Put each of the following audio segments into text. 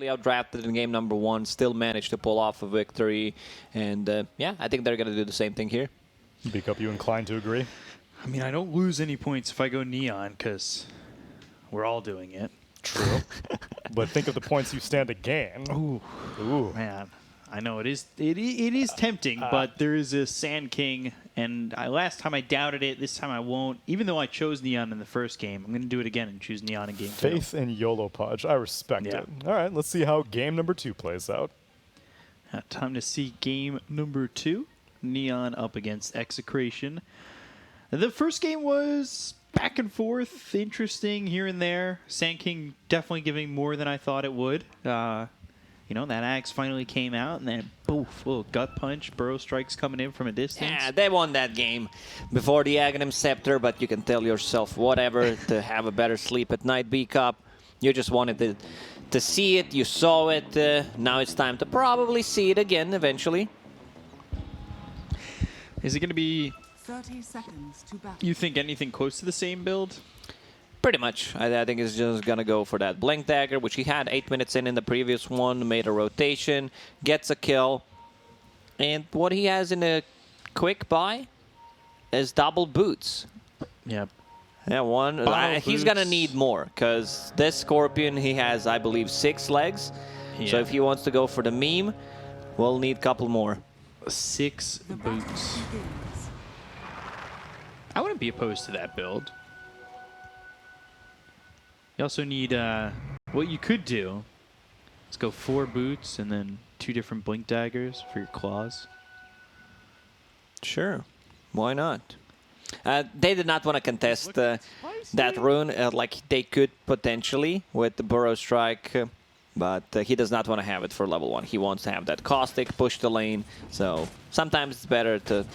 Outdrafted in game number 1, still managed to pull off a victory, and yeah, I think they're going to do the same thing here. Beakup, you inclined to agree? I mean, I don't lose any points if I go Neon, because we're all doing it. True. But think of the points you stand to gain. Ooh. Man, I know it is tempting, but there is a Sand King, and last time I doubted it, this time I won't. Even though I chose Neon in the first game, I'm going to do it again and choose Neon in game 2. Faith in YOLO Podge. I respect it. All right, let's see how game number 2 plays out. Time to see game number 2. Neon up against Execration. The first game was back and forth, interesting here and there. Sand King definitely giving more than I thought it would. You know, that axe finally came out, and then poof, little gut punch. Burrow strikes coming in from a distance. Yeah, they won that game before the Aghanim Scepter, but you can tell yourself whatever to have a better sleep at night, B-Cup. You just wanted to see it, you saw it, now it's time to probably see it again eventually. Is it going to be 30 seconds to battle. You think anything close to the same build? Pretty much. I think he's just going to go for that Blink Dagger, which he had 8 minutes in the previous one, made a rotation, gets a kill. And what he has in a quick buy is double boots. Yep. Yeah, one. He's going to need more, because this Scorpion, he has, I believe, 6 legs. Yeah. So if he wants to go for the meme, we'll need a couple more. 6 boots. I wouldn't be opposed to that build. You also need, what you could do is go 4 boots and then 2 different Blink Daggers for your claws. Sure. Why not? They did not want to contest that rune like they could potentially with the Burrow Strike, but he does not want to have it for level 1. He wants to have that Caustic, push the lane, so sometimes it's better to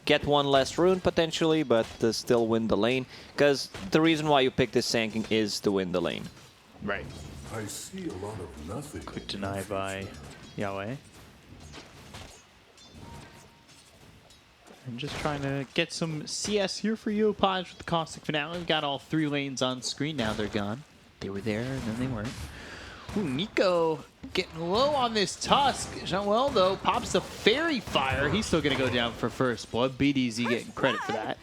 get one less rune potentially, but still win the lane. Because the reason why you pick this Sand King is to win the lane. Right. I see a lot of nothing. Quick deny by Yahweh. I'm just trying to get some CS here for you, Podge, with the Caustic Finale. We've got all 3 lanes on screen. Now they're gone. They were there, and then they weren't. Ooh, Nico getting low on this Tusk. Jean-Well, though, pops the Fairy Fire. He's still going to go down for first blood. BDZ getting credit for that.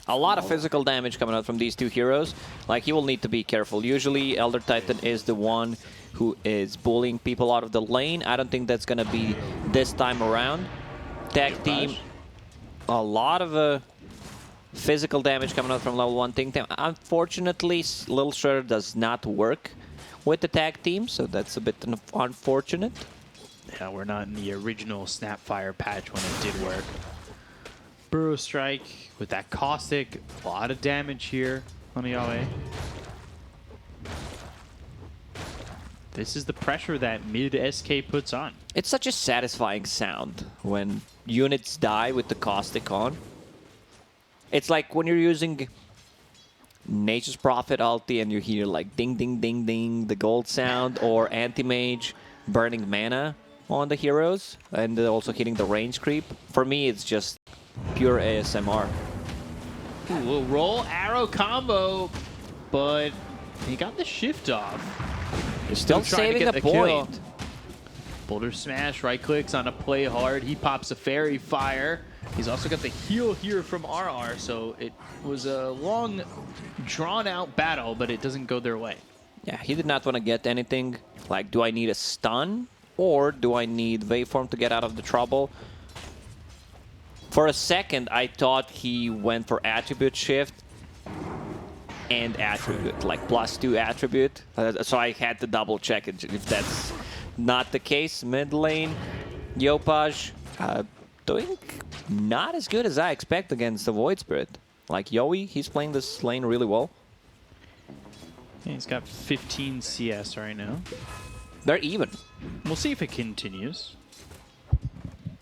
A lot of physical damage coming out from these 2 heroes. Like, he will need to be careful. Usually, Elder Titan is the one who is bullying people out of the lane. I don't think that's going to be this time around. Tag team, a lot of physical damage coming out from level 1 Ting Tam. Unfortunately, Lil Shredder does not work with the tag team, so that's a bit unfortunate. Yeah, we're not in the original Snapfire patch when it did work. Burrow Strike with that Caustic, a lot of damage here on the Yahweh. This is the pressure that mid SK puts on. It's such a satisfying sound when units die with the Caustic on. It's like when you're using Nature's Prophet ulti and you hear like ding, ding, ding, ding, the gold sound, or Anti-Mage burning mana on the heroes and also hitting the range creep. For me, it's just pure ASMR. Ooh, little roll arrow combo, but he got the shift off. You're still saving a point. Kill. Boulder Smash, right clicks on a play hard. He pops a Fairy Fire. He's also got the heal here from RR, so it was a long, drawn-out battle, but it doesn't go their way. Yeah, he did not want to get anything like, do I need a stun, or do I need Waveform to get out of the trouble? For a second, I thought he went for Attribute Shift and Attribute, like +2 Attribute. So I had to double check it if that's not the case. Mid lane, Yopaj doing not as good as I expect against the Void Spirit. Like Yowie, he's playing this lane really well. Yeah, he's got 15 CS right now. They're even. We'll see if it continues.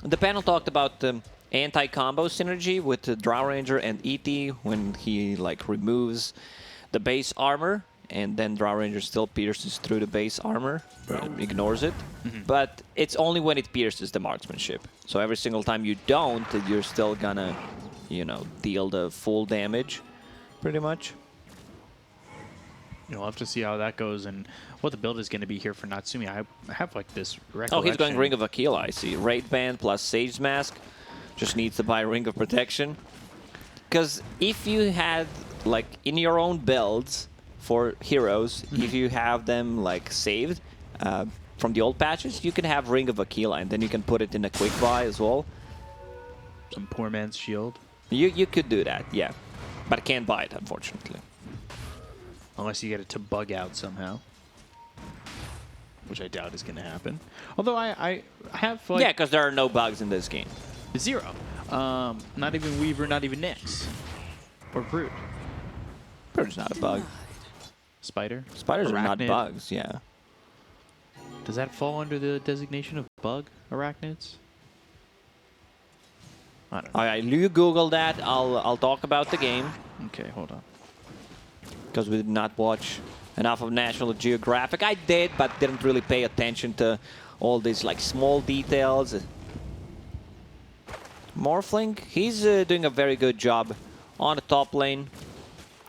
The panel talked about the anti-combo synergy with the Drow Ranger and ET when he like removes the base armor, and then Drow Ranger still pierces through the base armor, ignores it. But it's only when it pierces the marksmanship. So every single time you don't, you're still gonna, you know, deal the full damage, pretty much. We'll have to see how that goes and what the build is going to be here for Natsumi. I have like this recollection. Oh, he's going Ring of Aquila, I see. Raid Band plus Sage Mask. Just needs to buy Ring of Protection. Because if you had, like, in your own builds for heroes, if you have them, like, saved from the old patches, you can have Ring of Aquila, and then you can put it in a quick buy as well. Some poor man's shield. You could do that, yeah. But I can't buy it, unfortunately. Unless you get it to bug out somehow. Which I doubt is going to happen. Although I have, like... Yeah, because there are no bugs in this game. 0. Not even Weaver, not even Nyx. Or Brood. Brood's not a bug. Spider? Spiders are not Arachnid. bugs, yeah. Does that fall under the designation of bug arachnids? I don't know. Alright, you Google that. I'll talk about the game. Okay, hold on. Because we did not watch enough of National Geographic. I did, but didn't really pay attention to all these like small details. Morphling, he's doing a very good job on the top lane.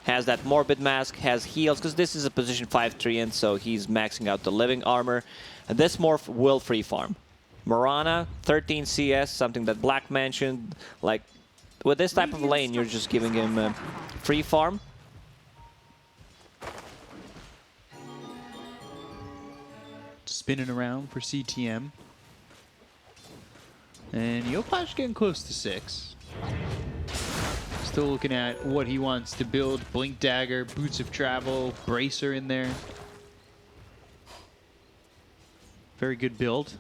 Has that Morbid Mask, has heals, because this is a position 5 Treant, so he's maxing out the living armor. And this Morph will free farm. Mirana, 13 CS, something that Black mentioned. Like, with this type of lane, you're just giving him free farm. Spinning around for CTM. And Yopaj getting close to 6. Still looking at what he wants to build. Blink Dagger, Boots of Travel, Bracer in there. Very good build.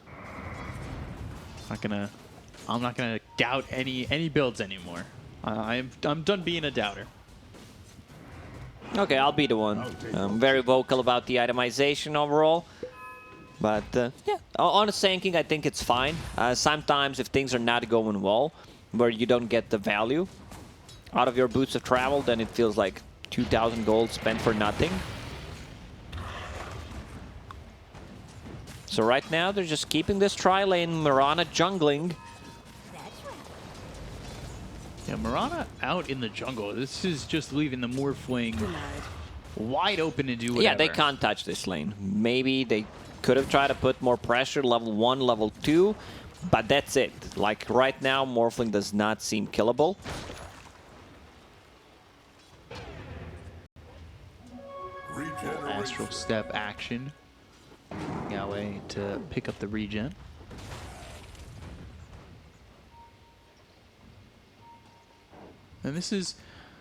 I'm not gonna doubt any builds anymore. I'm done being a doubter. Okay, I'll be the one. I'm very vocal about the itemization overall. But, yeah, on the Sanking, I think it's fine. Sometimes if things are not going well, where you don't get the value out of your Boots of Travel, then it feels like 2,000 gold spent for nothing. So right now, they're just keeping this tri-lane, Mirana jungling. Yeah, Mirana out in the jungle. This is just leaving the Morphling wide open to do whatever. Yeah, they can't touch this lane. Maybe they could have tried to put more pressure, level 1, level 2, but that's it. Like, right now, Morphling does not seem killable. Astral Step action. Yahweh to pick up the regen. And this is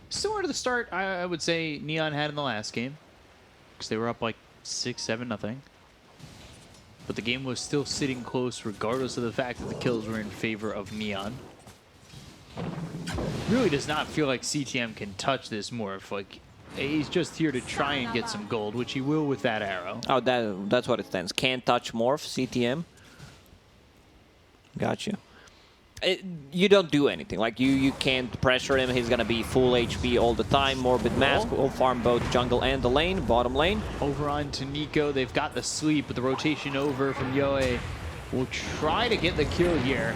similar to the start I would say Neon had in the last game. Because they were up like 6-7-0. But the game was still sitting close regardless of the fact that the kills were in favor of Neon. Really does not feel like CTM can touch this Morph. Like, he's just here to try and get some gold, which he will with that arrow. Oh, that's what it stands. Can't touch Morph, CTM. Gotcha. You don't do anything. Like, you can't pressure him. He's going to be full HP all the time. Morbid Mask will farm both jungle and the lane, bottom lane. Over on to Nico. They've got the sleep, but the rotation over from Yoe will try to get the kill here.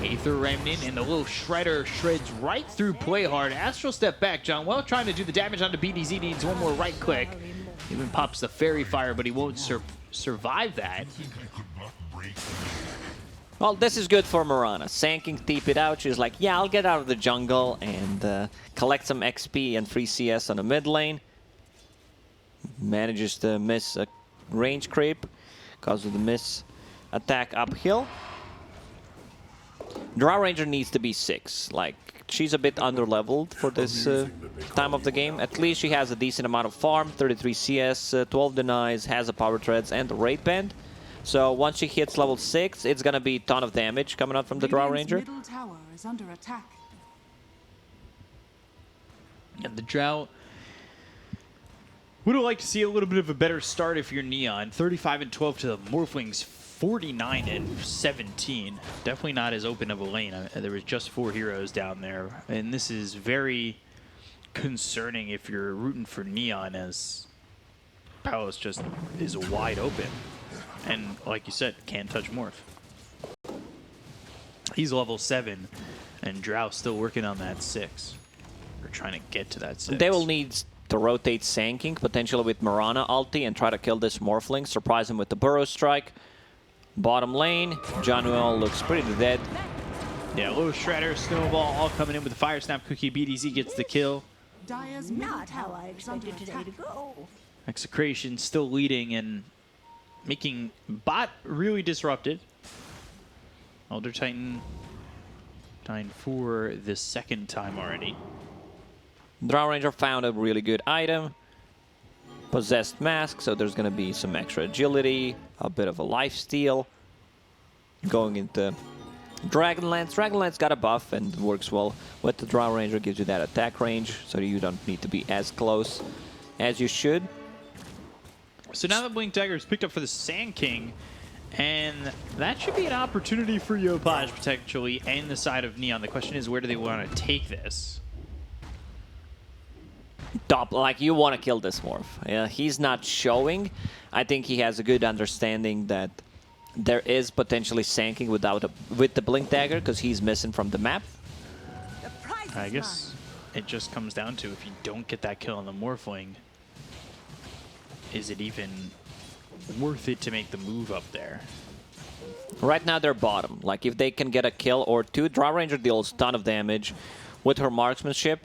Aether Remnant and the little Shredder shreds right through Play Hard. Astral Step back. John Well trying to do the damage onto BDZ. Needs one more right click. Even pops the Fairy Fire, but he won't survive that. Well, this is good for Mirana. Sanking TP it out. She's like, yeah, I'll get out of the jungle and collect some XP and free CS on the mid lane. Manages to miss a range creep because of the miss attack uphill. Drow Ranger needs to be 6. Like, she's a bit under-leveled for this time of the game. At least she has a decent amount of farm, 33 CS, 12 denies, has a power treads and a raid band. So once she hits level 6, it's gonna be a ton of damage coming out from the Drow Ranger. Middle tower is under attack. And the Drow would have liked to see a little bit of a better start if you're Neon. 35-12 to the Morphlings, 49-17. Definitely not as open of a lane. There was just 4 heroes down there. And this is very concerning if you're rooting for Neon, as Palace just is wide open. And like you said, can't touch Morph. He's level 7, and Drow's still working on that 6. Or trying to get to that 6. They will need to rotate Sand King, potentially with Mirana ulti, and try to kill this Morphling, surprise him with the Burrow Strike. Bottom lane, Januel looks pretty dead. Yeah, little Shredder, Snowball, all coming in with the Fire Snap Cookie. BDZ gets the kill. Dyer's middle Not how I tower is under expected today attack. to go. Execration still leading and making bot really disrupted. Elder Titan dying for the second time already. Drow Ranger found a really good item. Possessed Mask, so there's going to be some extra agility, a bit of a lifesteal. Going into Dragonlance. Dragonlance got a buff and works well with the Drow Ranger, gives you that attack range, so you don't need to be as close as you should. So now that Blink Dagger is picked up for the Sand King, and that should be an opportunity for Yopaj potentially and the side of Neon. The question is, where do they want to take this? Top, like, you want to kill this Morph. Yeah, he's not showing. I think he has a good understanding that there is potentially Sand King with the Blink Dagger, because he's missing from the map. The prize I is guess it just comes down to, if you don't get that kill on the Morphling, is it even worth it to make the move up there? Right now they're bottom. Like, if they can get a kill or two, Drow Ranger deals a ton of damage with her marksmanship,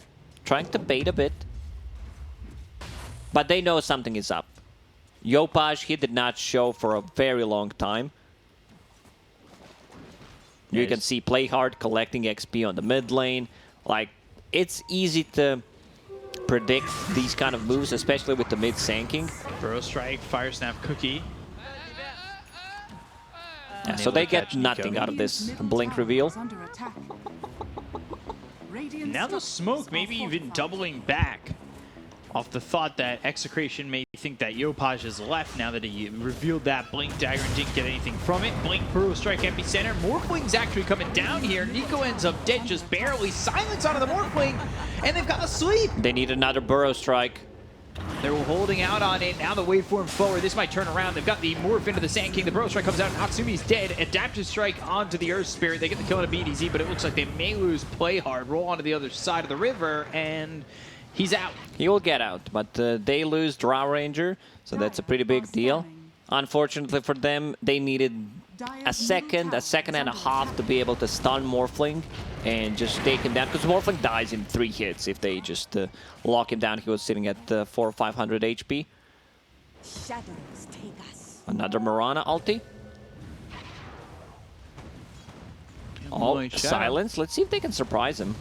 trying to bait a bit. But they know something is up. Yopaj, he did not show for a very long time. You can see Play Hard collecting XP on the mid lane. Like, it's easy to predict these kind of moves, especially with the mid Sand King. Burrow Strike, Fire Snap Cookie. Yeah, so they get nothing out of this Blink reveal. Under attack. Radiant's Now the smoke maybe even doubling back off the thought that Execration may think that Yopaj is left now that he revealed that Blink Dagger and didn't get anything from it. Blink, Burrow Strike, Epicenter. Morphling's actually coming down here. Nico ends up dead just barely. Silence onto the Morphling, and they've got to sleep. They need another Burrow Strike. They're holding out on it. Now the waveform forward. This might turn around. They've got the Morph into the Sand King. The Burrow Strike comes out. Natsumi's dead. Adaptive Strike onto the Earth Spirit. They get the kill on a BDZ, but it looks like they may lose Play Hard. Roll onto the other side of the river, and he's out. He will get out, but they lose Drow Ranger, so that's a pretty big deal. Unfortunately for them, they needed a second and a half to be able to stun Morphling and just take him down, because Morphling dies in 3 hits if they just lock him down. He was sitting at 400 or 500 HP. shadows take us. Another Mirana ulti. Oh, Shadow. silence. Let's see if they can surprise him.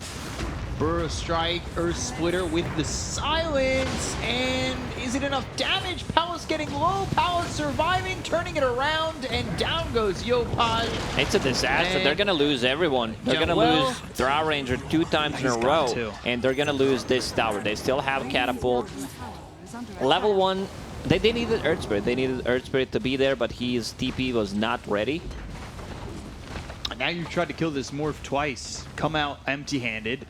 Burrow Strike, Earth Splitter with the silence, and is it enough damage? Palace getting low, Palace surviving, turning it around, and down goes Yopaj. It's a disaster. And they're going to lose everyone. They're going to well, lose Drow Ranger 2 times in a He's got row, to. and they're going to lose this tower. They still have Catapult. tower is under Level attack. 1, they needed Earth Spirit. They needed Earth Spirit to be there, but his TP was not ready. And now you've tried to kill this Morph twice, come out empty-handed.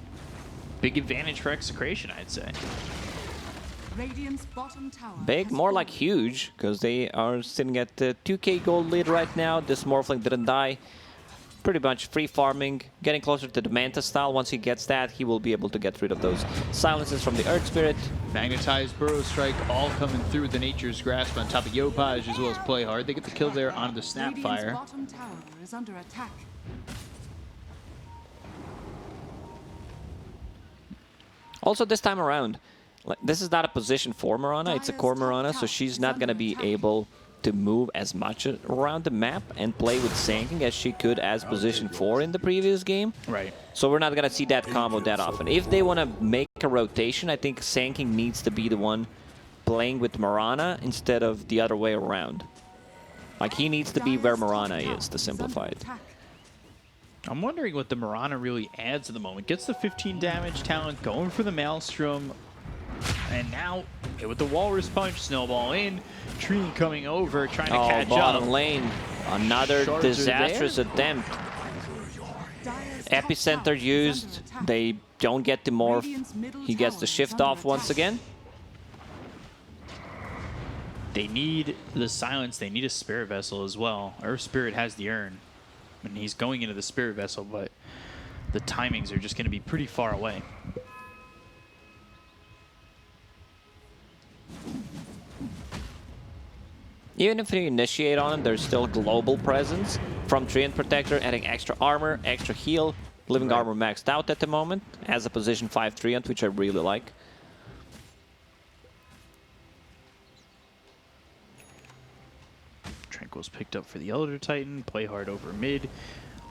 Big advantage for Execration, I'd say. Radiant's bottom tower Big, has more fallen. like huge, because they are sitting at 2k gold lead right now. This Morphling didn't die. Pretty much free farming, getting closer to the Manta style. Once he gets that, he will be able to get rid of those silences from the Earth Spirit. Magnetized Burrow Strike all coming through with the Nature's Grasp on top of Yopaj as well as Play Hard. They get the kill there onto the Radiant's Snapfire. bottom tower is under attack. Also, this time around, this is not a position for Mirana, it's a core Mirana, so she's not going to be able to move as much around the map and play with Sand King as she could as position 4 in the previous game. Right. So we're not going to see that combo that often. If they want to make a rotation, I think Sand King needs to be the one playing with Mirana instead of the other way around. Like, he needs to be where Mirana is, to simplify it. I'm wondering what the Mirana really adds at the moment. Gets the 15 damage talent, going for the Maelstrom, and now hit with the Walrus Punch, Snowball in, Tree coming over, trying to catch bottom up. lane. Another Shards are disastrous there. attempt. Dyer's top Epicenter tower is used. under attack. They don't get the morph. Radiant's middle He gets tower the is shift under off once attack. again. They need the silence. They need a Spirit Vessel as well. Earth Spirit has the urn, and he's going into the Spirit Vessel, but the timings are just going to be pretty far away. Even if you initiate on him, there's still global presence from TNC Predator, adding extra armor, extra heal. Living armor maxed out at the moment as a position 5 Treant, which I really like. Tranquil's picked up for the Elder Titan, play hard over mid.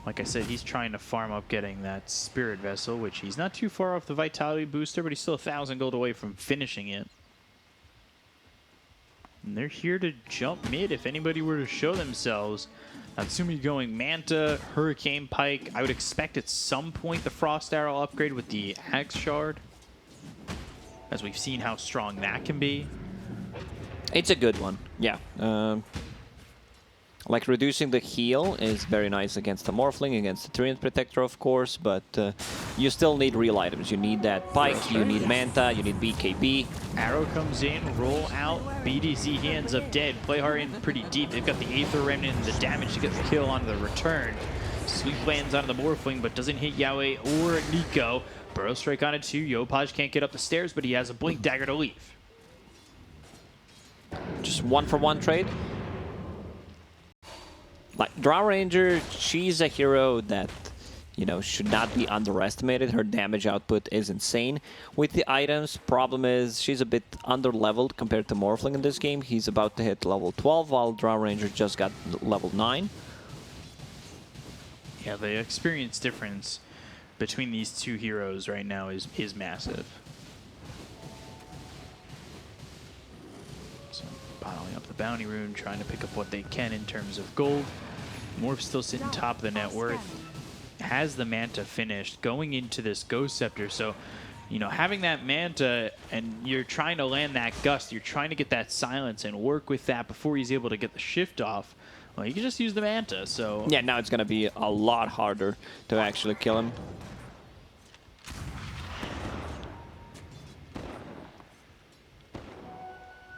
Like I said, he's trying to farm up getting that Spirit Vessel, which he's not too far off the Vitality booster, but he's still 1,000 gold away from finishing it. And they're here to jump mid if anybody were to show themselves. Natsumi going Manta, Hurricane Pike. I would expect at some point the Frost Arrow upgrade with the Axe Shard, as we've seen how strong that can be. It's a good one, yeah. Like reducing the heal is very nice against the Morphling, against the TNC Predator, of course, but you still need real items. You need that Pike, you need Manta, you need BKB. Arrow comes in, roll out, BDZ, he ends up dead. Play hard in pretty deep. They've got the Aether Remnant and the damage to get the kill on the return. Sweep lands on the Morphling, but doesn't hit Yahweh or Nico. Burrow Strike on it too. Yopaj can't get up the stairs, but he has a Blink Dagger to leave. Just 1-for-1 trade. Like, Drow Ranger, she's a hero that, you know, should not be underestimated. Her damage output is insane. With the items, problem is she's a bit under-leveled compared to Morphling in this game. He's about to hit level 12, while Drow Ranger just got level 9. Yeah, the experience difference between these two heroes right now is massive. So, piling up the bounty rune, trying to pick up what they can in terms of gold. Morph still sitting top of the net worth. Has the Manta finished going into this Ghost Scepter. So, you know, having that Manta and you're trying to land that Gust, you're trying to get that silence and work with that before he's able to get the shift off. Well, you can just use the Manta, so... Yeah, now it's going to be a lot harder to actually kill him.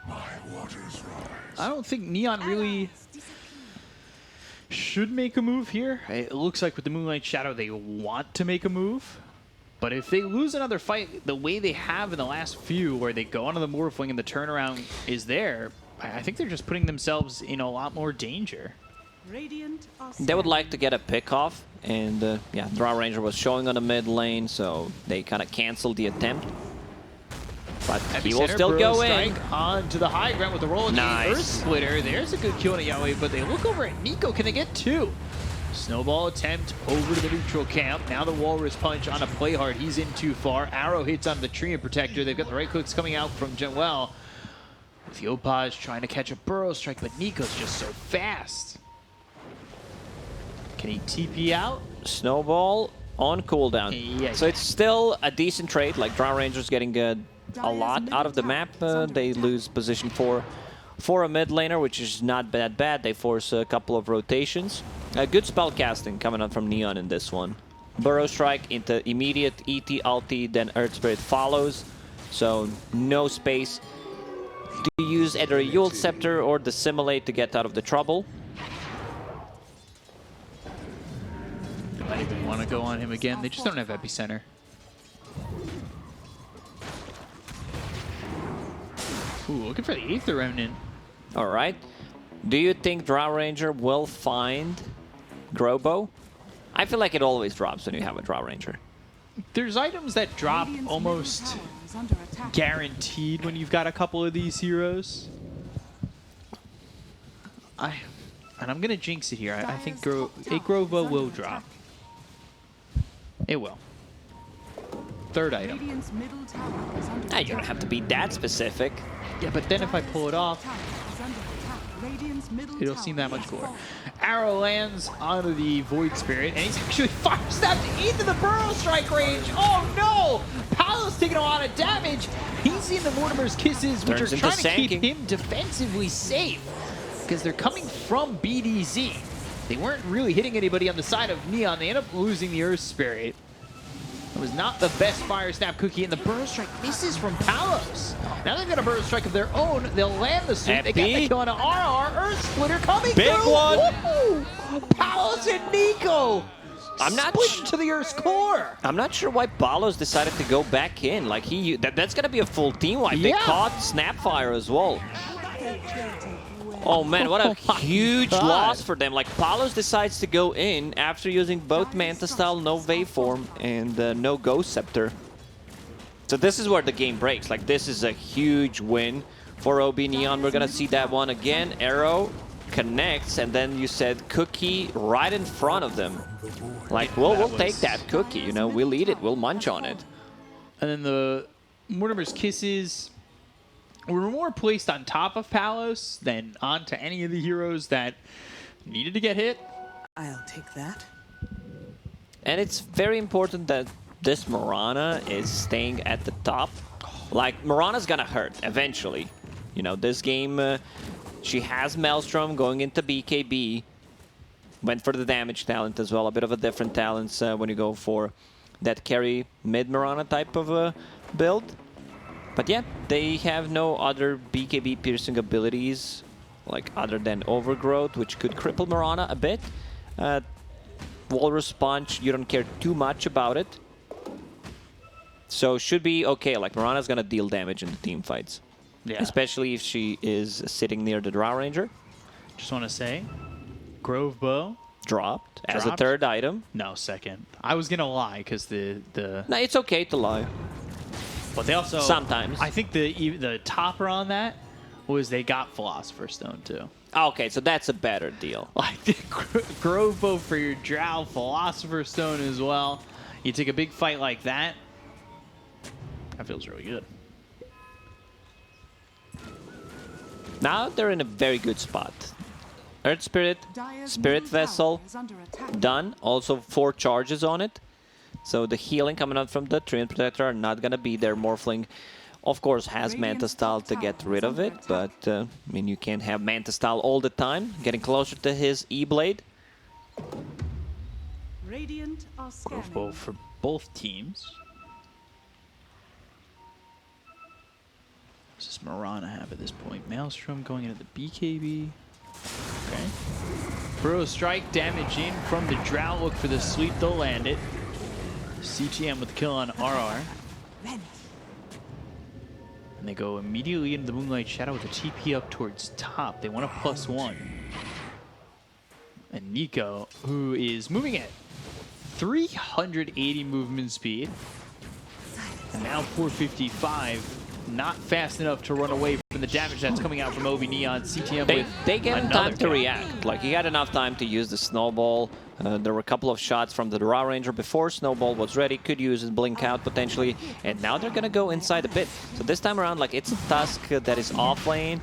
My waters rise. I don't think Neon really should make a move here. It looks like with the Moonlight Shadow they want to make a move. But if they lose another fight the way they have in the last few, where they go onto the Morphling and the turnaround is there, I think they're just putting themselves in a lot more danger. Radiant are They would like to get a pick off, and yeah, Drow Ranger was showing on the mid lane, so they kind of canceled the attempt. But he will still go in. Onto the high ground with the roll. Nice. Earth Splitter. There's a good kill on Yahweh, but they look over at Nico. Can they get two? Snowball attempt over to the neutral camp. Now the Walrus Punch on a play hard. He's in too far. Arrow hits on the Treant Protector. They've got the right clicks coming out from Joel. With Yopaj trying to catch a Burrow Strike, but Nico's just so fast. Can he TP out? Snowball on cooldown. Yeah, so it's still a decent trade. Like, Drow Ranger's getting a lot out of the map. They lose position for a mid laner, which is not that bad. They force a couple of rotations. Good spell casting coming out from Neon in this one. Burrow Strike into immediate ET ulti, then Earth Spirit follows. So no space to use either a Yule Scepter or the Simulate to get out of the trouble. They might even want to go on him again. They just don't have Epicenter. Ooh, looking for the Aether Remnant. All right. Do you think Drow Ranger will find Grobo? I feel like it always drops when you have a Drow Ranger. There's items that drop Radiant's almost middle tower is under attack. guaranteed when you've got a couple of these heroes. And I'm going to jinx it here. I think Grobo will drop. It will. Third item. Radiant's middle tower is under You don't attack. have to be that specific. Yeah, but then if I pull it off, Tower is under attack. Radiant's middle it'll tower seem that much is cooler. falling. Arrow lands onto the Void Spirit, and he's actually fire stabbed into the Burrow Strike range. Oh no! Paolo's taking a lot of damage. He's seen the Mortimer's Kisses, which Turns are into trying to keep Sanking. him defensively safe, because they're coming from BDZ. They weren't really hitting anybody on the side of Neon. They end up losing the Earth Spirit. It was not the best Fire Snap cookie, and the Burrow Strike misses from Palos. Now they've got a Burrow Strike of their own. They'll land the sweep. They got the kill on an RR. Earth Splitter coming Big through. one. Woo! Palos and Nico. I'm not split to the Earth's core. I'm not sure why Palos decided to go back in. Like, that's gonna be a full team wipe. They Yeah. caught Snapfire as well. Oh man, what a my huge God. loss for them. Like, Palos decides to go in after using both Manta Style, no Waveform, and no Ghost Scepter. So this is where the game breaks. Like, this is a huge win for OB Neon. We're gonna see that one again. Arrow connects, and then you said Cookie right in front of them. Like, we'll take that Cookie, you know, we'll eat it, we'll munch on it. And then the Mortimer's Kisses were more placed on top of Palos than onto any of the heroes that needed to get hit. I'll take that. And it's very important that this Mirana is staying at the top. Like, Mirana's gonna hurt eventually. You know, this game, she has Maelstrom going into BKB. Went for the damage talent as well. A bit of a different talents when you go for that carry mid Mirana type of build. But yeah, they have no other BKB piercing abilities, like other than Overgrowth, which could cripple Mirana a bit. Walrus Punch, you don't care too much about it. So should be okay. Like, Mirana's gonna deal damage in the team fights. Yeah. Especially if she is sitting near the Drow Ranger. Just want to say, Grove Bow. Dropped as a Dropped? third item. No, second. I was going to lie because the No, it's okay to lie. But they also... Sometimes. I think the topper on that was they got Philosopher's Stone, too. Okay, so that's a better deal. Like, the Grove Bow for your Drow, Philosopher's Stone as well. You take a big fight like that. That feels really good. Now they're in a very good spot. Earth Spirit, Spirit Vessel, done. Also 4 charges on it. So the healing coming out from the TNC Predator are not going to be there. Morphling, of course, has Manta Style to get rid of it. But, I mean, you can't have Manta Style all the time. Getting closer to his E-Blade. Radiant are Grove Bow scanning. for both teams. What does Mirana have at this point? Maelstrom going into the BKB. Okay. Burrow Strike damage in from the Drow. Look for the sweep. They'll land it. CTM with the kill on RR. And they go immediately into the Moonlight Shadow with a TP up towards top. They want a +1. And Nico, who is moving at 380 movement speed. And now 455. Not fast enough to run away from the damage that's coming out from OB Neon. CTM They gave him another time to kill. react. Like, he had enough time to use the Snowball. There were a couple of shots from the Drow Ranger before Snowball was ready. Could use his Blink out potentially. And now they're going to go inside a bit. So this time around, like, it's a Tusk that is off lane.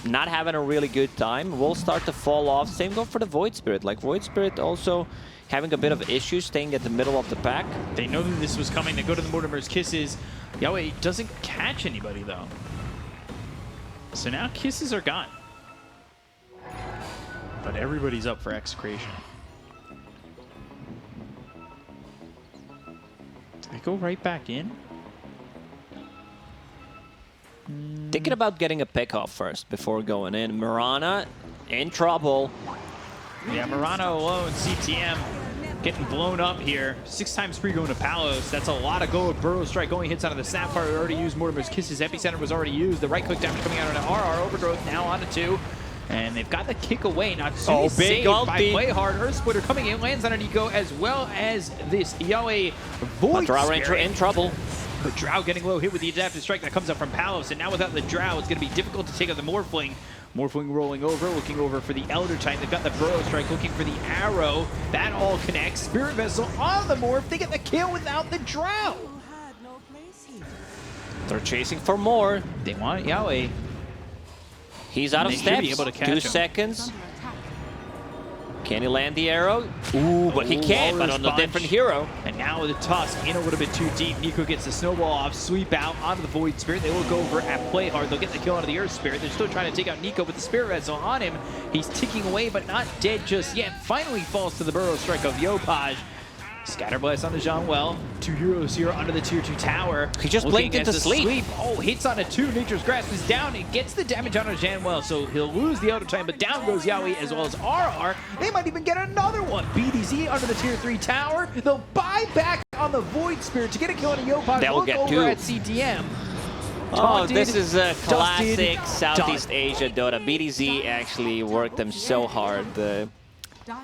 Not having a really good time. Will start to fall off. Same go for the Void Spirit. Like, Void Spirit also having a bit of issues staying at the middle of the pack. They know that this was coming. They go to the Mortimer's Kisses. Yahweh doesn't catch anybody, though. So now Kisses are gone. But everybody's up for Execration. Do they go right back in? Thinking about getting a pick off first before going in. Mirana in trouble. Yeah, Murano alone, CTM getting blown up here. 6 times free going to Palos. That's a lot of go with Burrow Strike. Going hits onto the Sapphire. We already used Mortimer's Kisses. Epicenter was already used. The right click damage coming out on an RR. Overgrowth now onto 2. And they've got the kick away. Natsumi saved by Playhard. Earth Splitter coming in. Lands on a Nico as well as this Yahweh Void Drow Ranger Spirit. in trouble. But Drow getting low hit with the adaptive strike that comes up from Palos. And now without the Drow, it's going to be difficult to take out the Morphling. Morphling rolling over, looking over for the Elder Titan. They've got the Burrow Strike, looking for the Arrow. That all connects. Spirit Vessel on the Morph. They get the kill without the Drow. You had no place here. They're chasing for more. They want Yahweh. He's out of They should steps. be able to catch 2 him. seconds. Under attack. Can he land the arrow? Ooh, but he Ooh, can't, but Walrus on a Punch. different hero. And now with the Tusk in a little bit too deep. Nico gets the Snowball off, sweep out onto the Void Spirit. They look over at Playhard. They'll get the kill onto the Earth Spirit. They're still trying to take out Nico with the Spirit Vessel on him. He's ticking away, but not dead just yet. Finally falls to the Burrow Strike of Yopaj. Scatterblast onto Jean Well. 2 heroes here under the tier 2 tower. He just Looking blinked into as the sleep. Oh, hits on a 2. Nature's Grasp is down. It gets the damage onto Jean Well, so he'll lose the Elder Time, but down goes Yahweh as well as RR. They might even get another one. BDZ under the tier 3 tower. They'll buy back on the Void Spirit to get a kill on a Yopaj. They'll Look get over 2. at CTM. Oh, this is a Dusted. classic Southeast Done. Asia Dota. BDZ actually worked them so hard.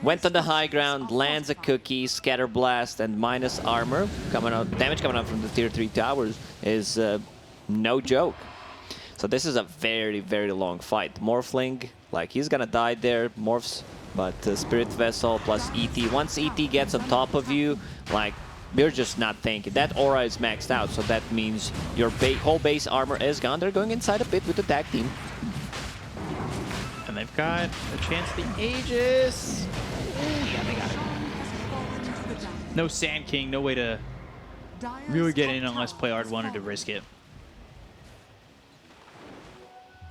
Went on the high ground, lands a cookie, scatter blast, and minus armor coming out. Damage coming out from the tier 3 towers is no joke. So this is a very, very long fight. Morphling, like he's gonna die there, morphs, but Spirit Vessel plus ET. Once ET gets on top of you, like you're just not thinking. That aura is maxed out, so that means your whole base armor is gone. They're going inside a bit with the tag team. And they've got a chance at the Aegis. Yeah, they got it. No Sand King, no way to really get in unless Playhard wanted to risk it.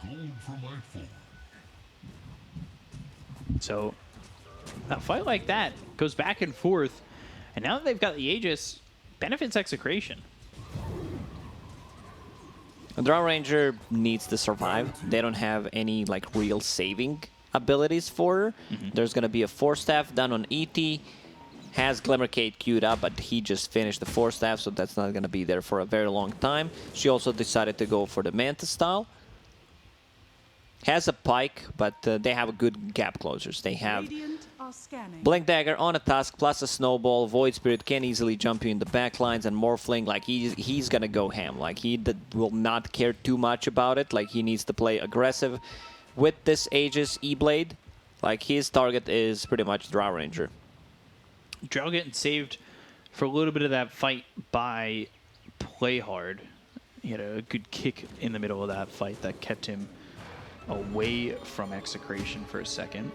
Gold for my foe. So a fight like that goes back and forth. And now that they've got the Aegis, benefits Execration. The Draw Ranger needs to survive. They don't have any like real saving abilities for her. There's gonna be a Force Staff done on ET. Has Glimmercade queued up, but he just finished the Force Staff, so that's not gonna be there for a very long time. She also decided to go for the Manta style. Has a Pike, but they have a good gap closers. They have Radiant are scanning. Blink Dagger on a Tusk plus a Snowball. Void Spirit can easily jump you in the backlines, and Morphling, like he's gonna go ham. Like he will not care too much about it. Like he needs to play aggressive with this Aegis E-Blade. Like his target is pretty much Draw Ranger. Drow getting saved for a little bit of that fight by Playhard. He had a good kick in the middle of that fight that kept him away from Execration for a second.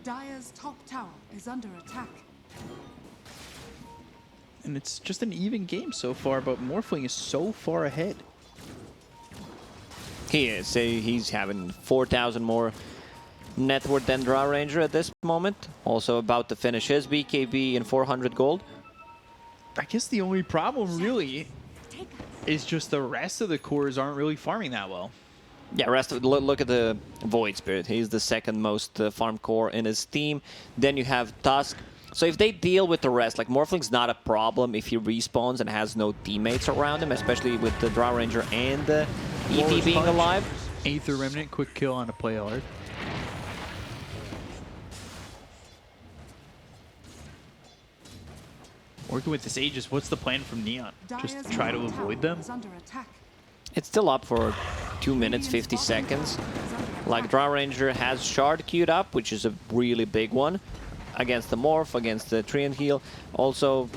Dire's top tower is under attack. And it's just an even game so far, but Morphling is so far ahead. He is. He's having 4,000 more net worth than Draw Ranger at this moment. Also about to finish his BKB in 400 gold. I guess the only problem really is just the rest of the cores aren't really farming that well. Yeah, rest of look at the Void Spirit. He's the second most farm core in his team. Then you have Tusk. So if they deal with the rest, like Morphling's not a problem if he respawns and has no teammates around him, especially with the Draw Ranger and the ET being alive. Aether Remnant, quick kill on a Playhard. Working with this Aegis, what's the plan from Neon? Just Dire's try to middle tower avoid them? is under attack. It's still up for 2 minutes, 50 seconds. Like Draw Ranger has Shard queued up, which is a really big one. Against the Morph, against the Treant Heal. Also,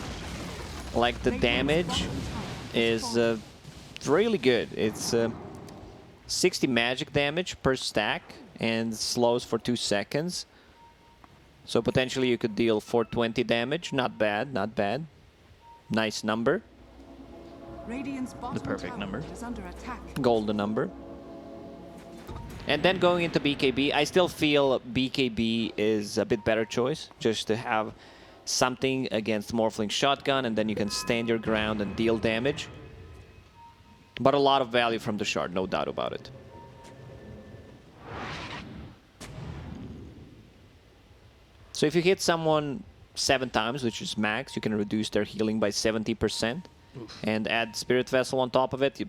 like the damage is really good. It's 60 magic damage per stack and slows for 2 seconds. So potentially you could deal 420 damage. Not bad, not bad. Nice number. Radiant's bottom perfect tower number. is under attack. Golden number. And then going into BKB, I still feel BKB is a bit better choice, just to have something against Morphling Shotgun, and then you can stand your ground and deal damage. But a lot of value from the Shard, no doubt about it. So if you hit someone 7 times, which is max, you can reduce their healing by 70%. And add Spirit Vessel on top of it,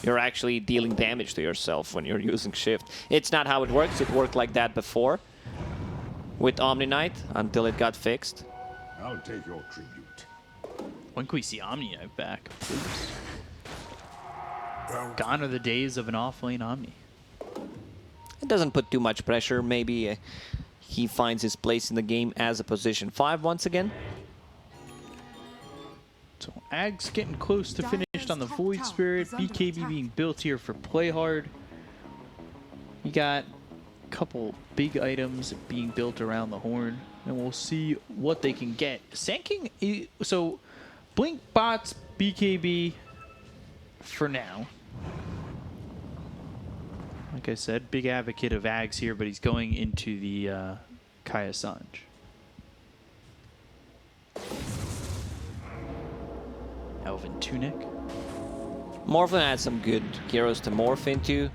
you're actually dealing damage to yourself when you're using Shift. It's not how it works. It worked like that before with Omni Knight until it got fixed. I'll take your tribute. When can we see Omni Knight back? Please. Gone are the days of an off-lane Omni. It doesn't put too much pressure. Maybe he finds his place in the game as a position 5 once again. So Ag's getting close to finished on the Void Spirit. BKB being built here for Playhard. You got a couple big items being built around the horn, and we'll see what they can get. Sand King, so Blink bots BKB for now. Like I said, big advocate of Ags here, but he's going into the Kaya Sanj. Elven Tunic. Morphlin had some good heroes to morph into.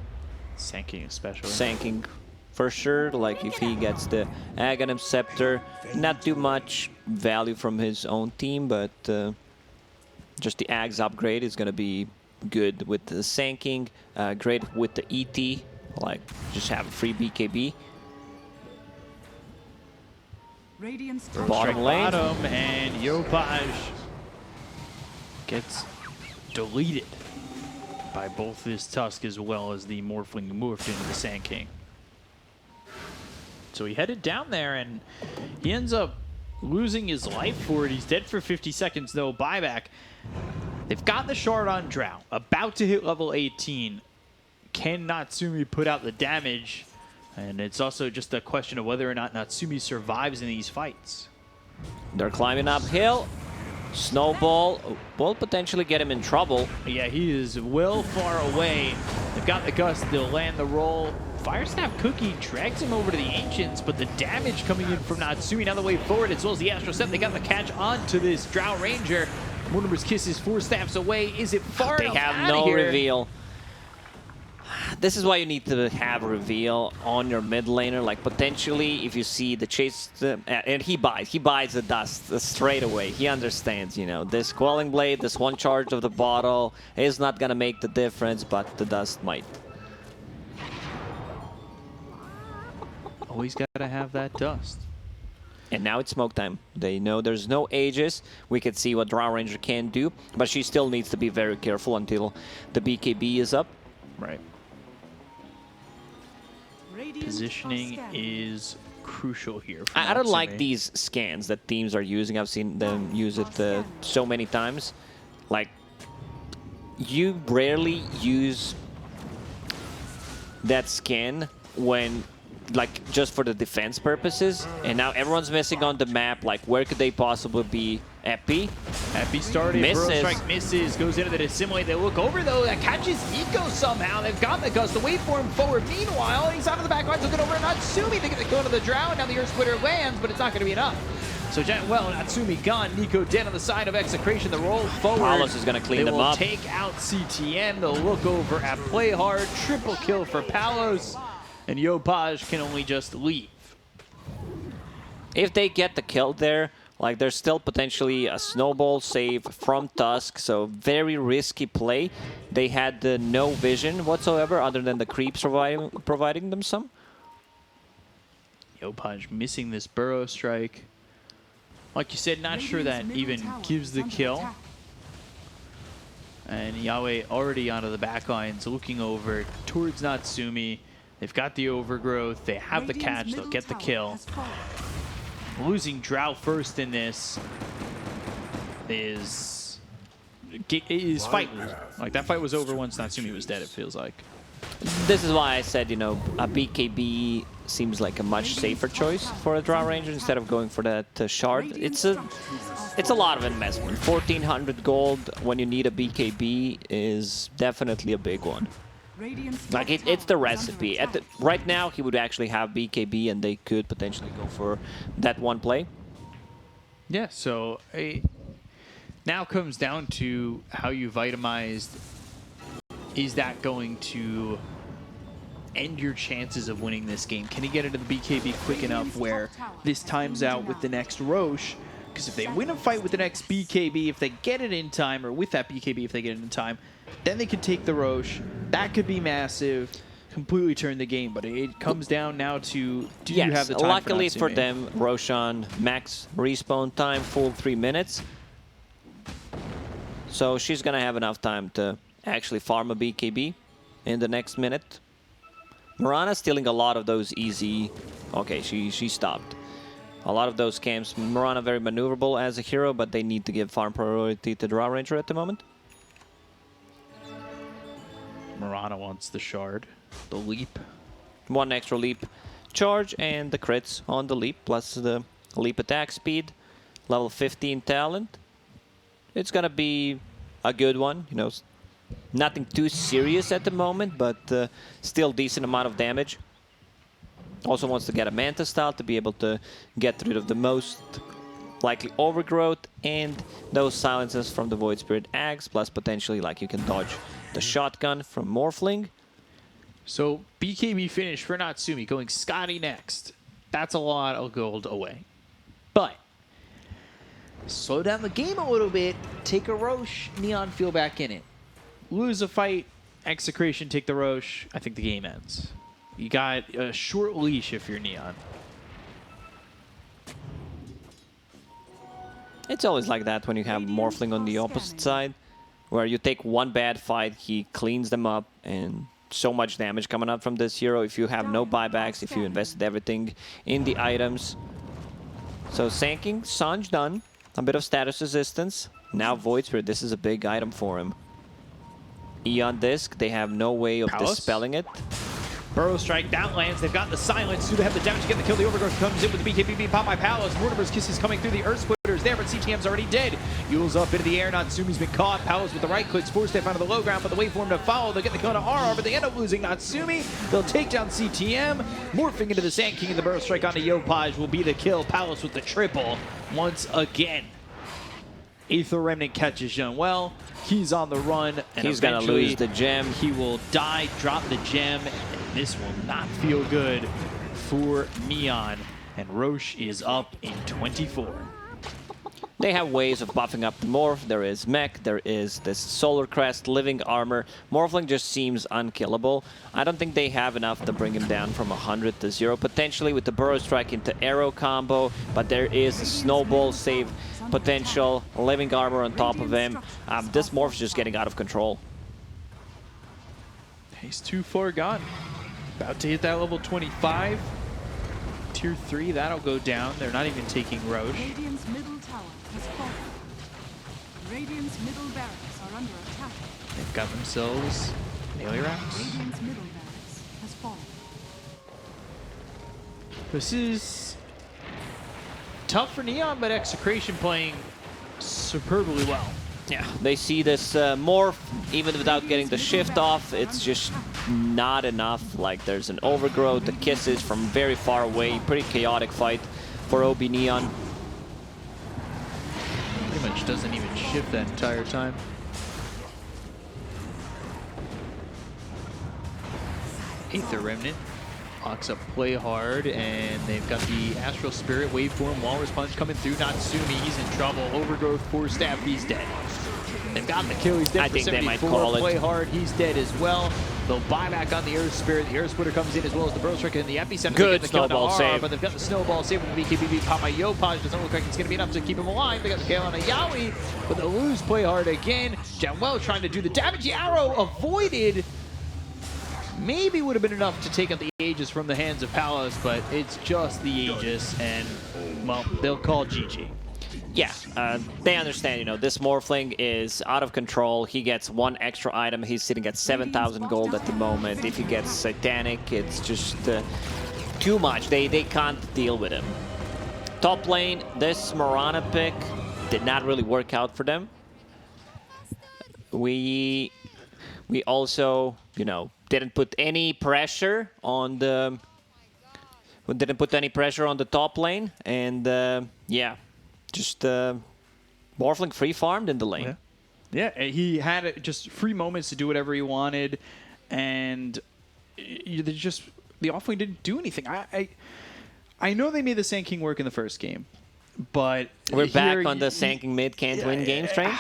Sand King especially. Sand King for sure. Like if he gets the Aghanim Scepter, not too much value from his own team, but just the Ags upgrade is going to be good with the Sanking, great with the ET, like just have a free BKB. Radiant's Bottom lane. Bottom, and Yopaj gets deleted by both this Tusk as well as the Morphling who morphed into the Sand King. So he headed down there, and he ends up losing his life for it. He's dead for 50 seconds, no buyback. They've got the shard on Drow, about to hit level 18. Can Natsumi put out the damage? And it's also just a question of whether or not Natsumi survives in these fights. They're climbing uphill. Snowball will potentially get him in trouble. Yeah, he is well far away. They've got the Gust, they'll land the roll. Firestaff Cookie drags him over to the Ancients, but the damage coming in from Natsumi now the way forward, as well as the Astral Step. They got the catch onto this Drow Ranger. Mortimer's Kiss is 4 staffs away. Is it far They enough have outta no here? reveal. This is why you need to have reveal on your mid laner. Like potentially, if you see the chase, and he buys the dust straight away. He understands, you know, this Quelling Blade, this one charge of the bottle is not gonna make the difference, but the dust might. Always gotta have that dust. And now it's smoke time. They know there's no Aegis. We can see what Drow Ranger can do, but she still needs to be very careful until the BKB is up. Right. Radiant Positioning are scanning. is crucial here. For I don't like Natsumi. these scans that teams are using. I've seen them use it so many times. Like, you rarely use that scan when, like, just for the defense purposes. And now everyone's missing on the map. Like, where could they possibly be? Epi? Epi started, Misses. Burrow Strike misses, goes into the Dissimulate. They look over though, that catches Nico somehow. They've got the Gust to wait for him forward. Meanwhile, he's out of the back lines looking over at Natsumi. They get to go to the Drow, and now the Earth Splitter lands, but it's not going to be enough. So, well, Natsumi gone, Nico dead on the side of Execration. The roll forward. Palos is going to clean They them will up. take out CTN. They'll look over at Play Hard. Triple kill for Palos, and Yopaj can only just leave. If they get the kill there, like, there's still potentially a snowball save from Tusk, so very risky play. They had no vision whatsoever other than the creeps providing them some. Yopaj missing this Burrow Strike. Like you said, not sure that Radiant's even middle tower gives is the under kill. attack. And Yahweh already onto the back lines, looking over towards Natsumi. They've got the overgrowth. They have the Radiant's catch. They'll middle get the tower kill. has fallen. Losing Drow first in this is fight losing. Like, that fight was over once Natsumi was dead, it feels like. This is why I said, you know, a BKB seems like a much safer choice for a Drow Ranger instead of going for that shard. It's a lot of investment. 1,400 gold when you need a BKB is definitely a big one. Radiant's Like, top it's the tower is under recipe. attack. Right now, he would actually have BKB, and they could potentially go for that one play. Yeah, so now comes down to how you vitamized. Is that going to end your chances of winning this game? Can he get into the BKB quick enough where this times out with the next Roche? Because if they win a fight with the next BKB, if they get it in time, or with that BKB if they get it in time, then they could take the Roche. That could be massive, completely turn the game. But it comes down now to, do you have the time luckily for Natsumi? them, Roshan max respawn time, full 3 minutes. So she's going to have enough time to actually farm a BKB in the next minute. Mirana's stealing a lot of those easy... Okay, she stopped. A lot of those camps. Mirana very maneuverable as a hero, but they need to give farm priority to Drow Ranger at the moment. Mirana wants the shard, the leap. One extra leap charge and the crits on the leap, plus the leap attack speed. Level 15 talent. It's going to be a good one, you know. Nothing too serious at the moment, but still decent amount of damage. Also wants to get a Manta style to be able to get rid of the most likely overgrowth and those silences from the Void Spirit Axe, plus potentially like you can dodge the shotgun from Morphling. So BKB finish for Natsumi, going Scotty next. That's a lot of gold away. But slow down the game a little bit, take a Roche, Neon feel back in it. lose a fight, Execration take the Roche, I think the game ends. You got a short leash if you're Neon. It's always like that when you have Morphling on the opposite side, where you take one bad fight, he cleans them up, and so much damage coming out from this hero if you have no buybacks, if you invested everything in the items. So Sand King, Sanj done. A bit of status resistance. Now Void Spirit, this is a big item for him. Eon Disc, they have no way of Palace? dispelling it. Burrow Strike downlands. They've got the silence. Do they have the damage to get the kill? The Overgrowth comes in with the BKB pop by Palace. Mortimer's Kisses coming through. The Earth Splitters there, but CTM's already dead. Yule's up into the air. Natsumi's been caught. Palace with the right click. Spore Step onto the low ground, but the waveform to follow. They get the kill to RR, but they end up losing Natsumi. They'll take down CTM. Morphing into the Sand King, and the Burrow Strike onto Yopaj will be the kill. Palace with the triple once again. Aether Remnant catches Jean well. He's on the run, and He's gonna lose the gem. He will die, drop the gem, and this will not feel good for Neon. And Roche is up in 24. They have ways of buffing up the Morph. There is Mech, there is this Solar Crest, Living Armor. Morphling just seems unkillable. I don't think they have enough to bring him down from 100 to 0. Potentially with the Burrow Strike into Arrow combo, but there is a Snowball save potential. Living Armor on top of him. This Morph's just getting out of control. He's too far gone. About to hit that level 25. Tier 3, that'll go down. They're not even taking Roche. Radiant's middle tower has fallen. Radiant's middle barracks are under attack. They've got themselves Aelirax. Radiant's middle barracks has fallen. This is tough for Neon, but Execration playing superbly well. Yeah, they see this Morph, even without getting the shift off, it's just not enough. Like, there's an Overgrowth, the Kisses from very far away, pretty chaotic fight for OB Neon. Pretty much doesn't even shift that entire time. Aether Remnant locks up Play Hard, and they've got the Astral Spirit Waveform Walrus Punch coming through. Natsumi, he's in trouble. Overgrowth, Force Staff, he's dead. They've got the kill, he's dead. I for think 74. they might call it. Play Hard, he's dead as well. They'll buy back on the Earth Spirit. The Earth Splitter comes in as well as the Burrow Strike and the Epicenter. Good the kill snowball to RR, save. but they've got the snowball save with the BKB pop by Yopaj. Doesn't look like it's going to be enough to keep him alive. They got the kill on a Yaoi, but they'll lose Play Hard again. Janwell trying to do the damage. The arrow avoided. Maybe would have been enough to take out the Aegis from the hands of Palace, but it's just the Aegis, and, well, they'll call GG. Yeah, they understand, you know, this Morphling is out of control. He gets one extra item. He's sitting at 7,000 gold at the moment. If he gets Satanic, it's just too much. They can't deal with him. Top lane, this Mirana pick did not really work out for them. We also, you know, didn't put any pressure on the top lane, and yeah, just Morphling free farmed in the lane. Yeah, he had just free moments to do whatever he wanted, and the offlane didn't do anything. I know they made the Sand King work in the first game, but we're back on the Sand King mid can't win games train.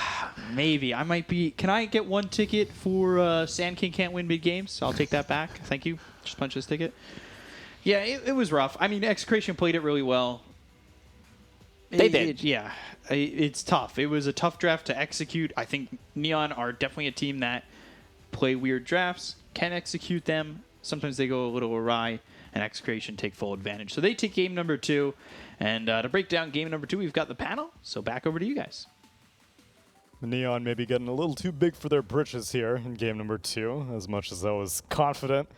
Maybe I might be. Can I get one ticket for Sand King can't win mid games? I'll take that back. Thank you. Just punch this ticket. Yeah, it was rough. I mean, Execration played it really well. They did. Yeah, it's tough. It was a tough draft to execute. I think Neon are definitely a team that play weird drafts, can execute them. Sometimes they go a little awry, and Execration take full advantage. So they take game number 2. And to break down game number 2, we've got the panel. So back over to you guys. Neon maybe getting a little too big for their britches here in game number 2, as much as I was confident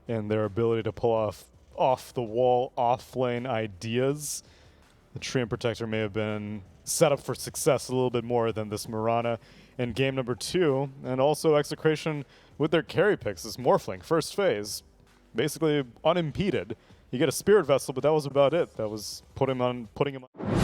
in their ability to pull off the wall, off-lane ideas. The Treant Protector may have been set up for success a little bit more than this Mirana in game number 2, and also Execration with their carry picks, this Morphling, first phase, basically unimpeded. You get a Spirit Vessel, but that was about it. That was putting him on.